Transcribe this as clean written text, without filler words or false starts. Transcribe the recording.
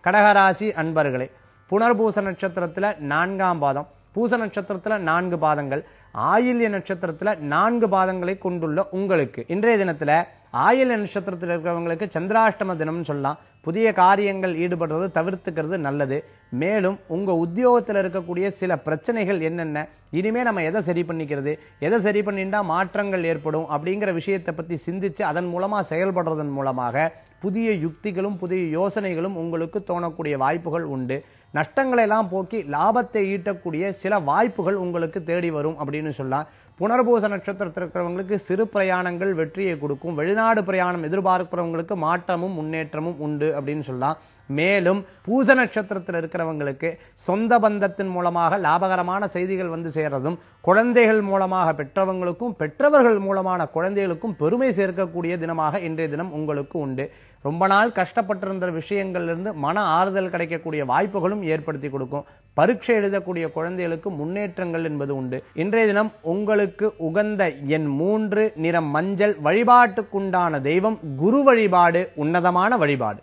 கடகராசி அன்பர்களே, புனர்பூச நட்சத்திரத்துல 4ஆம் பாதம், பூச நட்சத்திரத்துல 4 பாதங்கள், ஆயில்ய நட்சத்திரத்துல 4 பாதங்களை கொண்டுள்ள உங்களுக்கு இன்றைய தினத்துல ஆயில்ய நட்சத்திரத்தில் இருக்கிறவங்களுக்கு சந்திராஷ்டம தினம்னு சொல்லலாம். புதிய காரியங்கள் ஈடுபடுறது தவிர்த்துக்கிறது நல்லது. மேலும் உங்க உத்தியோகத்தில் இருக்கக்கூடிய சில பிரச்சனைகள் என்னென்ன, இனிமே நம்ம எதை சரி பண்ணிக்கிறது, எதை சரி பண்ணிட்டா மாற்றங்கள் ஏற்படும் அப்படிங்கிற விஷயத்தை பத்தி சிந்திச்சு அதன் மூலமா செயல்படுறதன் மூலமாக புதிய யுக்திகளும் புதிய யோசனைகளும் உங்களுக்கு தோணக்கூடிய வாய்ப்புகள் உண்டு. நஷ்டங்களை எல்லாம் போக்கி லாபத்தை ஈட்டக்கூடிய சில வாய்ப்புகள் உங்களுக்கு தேடி வரும் அப்படின்னு சொல்லலாம். புனர்பூச நட்சத்திரத்தில் இருக்கிறவங்களுக்கு சிறு பிரயாணங்கள் வெற்றியை கொடுக்கும். வெளிநாடு பிரயாணம் எதிர்பார்க்கிறவங்களுக்கு மாற்றமும் முன்னேற்றமும் உண்டு அப்படின்னு சொல்லலாம். மேலும் பூச நட்சத்திரத்தில் இருக்கிறவங்களுக்கு சொந்த பந்தத்தின் மூலமாக லாபகரமான செய்திகள் வந்து சேர்றதும், குழந்தைகள் மூலமாக பெற்றவங்களுக்கும் பெற்றவர்கள் மூலமான குழந்தைகளுக்கும் பெருமை சேர்க்கக்கூடிய தினமாக இன்றைய தினம் உங்களுக்கு உண்டு. ரொம்ப நாள் கஷ்டப்பட்டிருந்த விஷயங்கள்லிருந்து மன ஆறுதல் கிடைக்கக்கூடிய வாய்ப்புகளும் ஏற்படுத்தி கொடுக்கும். பரீட்சை எழுதக்கூடிய குழந்தைகளுக்கு முன்னேற்றங்கள் என்பது உண்டு. இன்றைய தினம் உங்களுக்கு உகந்த எண் 3, நிறம் மஞ்சள். வழிபாட்டுக்குண்டான தெய்வம் குரு வழிபாடு, உன்னதமான வழிபாடு.